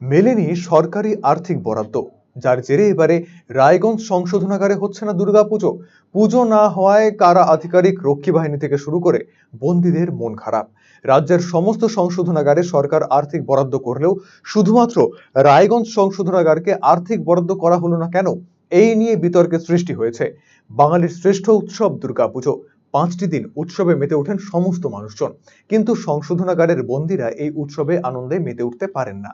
মেলেনি সরকারি আর্থিক বরাদ্দ, যার জেরে এবারে রায়গঞ্জ সংশোধনাগারে হচ্ছে না দুর্গাপুজো। পুজো না হওয়ায় কারা আধিকারিক, রক্ষী বাহিনী থেকে শুরু করে বন্দীদের মন খারাপ। রাজ্যের সমস্ত সংশোধনাগারে সরকার আর্থিক বরাদ্দ করলেও শুধুমাত্র রায়গঞ্জ সংশোধনাগারকে আর্থিক বরাদ্দ করা হলো না কেন, এই নিয়ে বিতর্কের সৃষ্টি হয়েছে। বাঙালির শ্রেষ্ঠ উৎসব দুর্গাপুজো, 5টি দিন উৎসবে মেতে ওঠেন সমস্ত মানুষজন, কিন্তু সংশোধনাগারের বন্দীরা এই উৎসবে আনন্দে মেতে উঠতে পারেন না।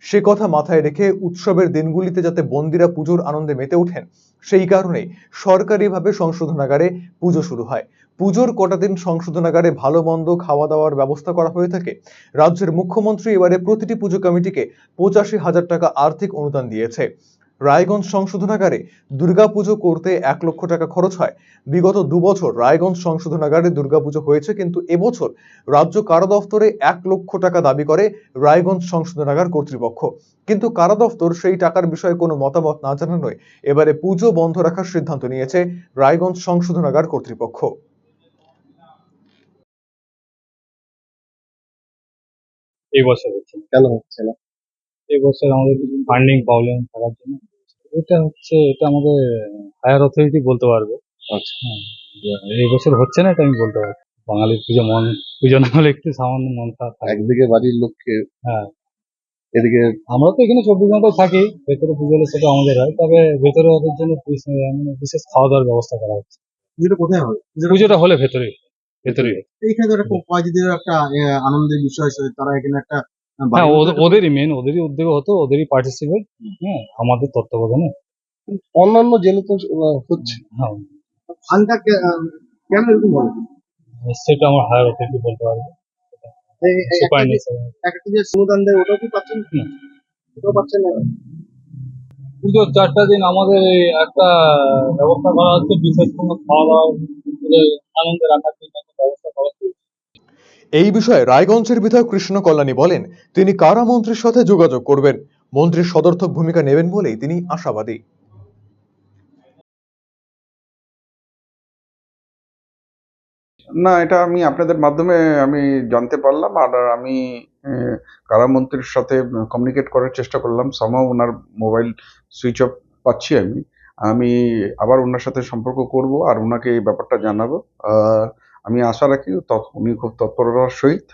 সে কথা মাথায় রেখে উৎসবের দিনগুলিতে যাতে বন্দীরা পুজোর আনন্দে মেতে ওঠেন, সেই কারণেই সরকারিভাবে সংশোধনাগারে পুজো শুরু হয়। পুজোর কটা দিন সংশোধনাগারে ভালো মন্দ খাওয়া দাওয়ার ব্যবস্থা করা হয়ে থাকে। রাজ্যের মুখ্যমন্ত্রী এবারে প্রতিটি পুজো কমিটিকে 85,000 টাকা আর্থিক অনুদান দিয়েছে। রায়গঞ্জ সংশোধনাগারে দুর্গাপুজো করতে 1 লক্ষ টাকা খরচ হয়। বিগত 2 বছর রায়গঞ্জ সংশোধনাগারে দুর্গাপুজো হয়েছে, কিন্তু এবছর রাজ্য কারা দফতরে 1 লক্ষ টাকা দাবি করে রায়গঞ্জ সংশোধনাগার কর্তৃপক্ষ। কিন্তু কারা দফতর সেই টাকার বিষয়ে কোনো মতামত না জানানোয় এবারে পুজো বন্ধ রাখার সিদ্ধান্ত নিয়েছে রায়গঞ্জ সংশোধনাগার কর্তৃপক্ষ। এই বছর হচ্ছে না। কেন হচ্ছে না? এই বছর আমাদের কিছু ফান্ডিং প্রবলেম থাকার জন্য এটা আমাদের হায়ার অথরিটি বলতে পারবে। আচ্ছা। হ্যাঁ, এই বছর হচ্ছে না এটা আমি বলতে পারবো। বাঙালির পুজো না হলে একটু সামান্য মন খারাপ থাকে। একদিকে বাড়ির লোককে, হ্যাঁ, এদিকে আমরা তো এখানে 24 ঘন্টা থাকি, ভেতরে পুজো হলে সেটা আমাদের হয়, তবে ভেতরে ওদের জন্য বিশেষ খাওয়া দাওয়ার ব্যবস্থা করা হচ্ছে। পুজোটা কোথায় হবে? পুজোটা হলে ভেতরেই হয়। এইখানে তো একটা কয়েকদিনের একটা আনন্দের বিষয়, তারা এখানে একটা হ্যাঁ, ওদেরই উদ্যোগ হতো, ওদেরই পার্টিসিপেট। হ্যাঁ, আমাদের তত্ত্বাবধানে। অন্যান্য জেলে তো হচ্ছে। হ্যাঁ, ফান্ডটা কেন এরকম হবে? সেটা আমার হায়ার অথরিটি বলতে পারবে। উপায় নেই স্যার। একটা যে অনুদান দেয় ওটাও কি পাচ্ছেন? না। ওটাও পাচ্ছেন না? পুজোর 4টা দিন আমাদের এই একটা ব্যবস্থা করা হচ্ছে, বিশেষ কোনো খাওয়া দাওয়া আনন্দে রাখার জন্য একটা ব্যবস্থা করা হচ্ছে। এই বিষয়ে রায়গঞ্জের বিধায়ক কৃষ্ণ কল্যাণী বলেন, তিনি কারা মন্ত্রীর সাথে যোগাযোগ করবেন, মন্ত্রীর সদর্থক ভূমিকা নেবেন বলেই তিনি আশাবাদী। না, এটা আমি আপনাদের মাধ্যমে আমি জানতে পারলাম। আর আমি কারামন্ত্রীর সাথে কমিউনিকেট করার চেষ্টা করলাম। সামহাও ওনার মোবাইল সুইচ অফ পাচ্ছি আমি। আমি আবার ওনার সাথে সম্পর্ক করব আর ওনাকে এই ব্যাপারটা জানাবো। আমি আশা রাখি উনি খুব তৎপরতার সহিত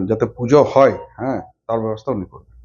যাতে পুজো হয়, তার ব্যবস্থা উনি করবেন।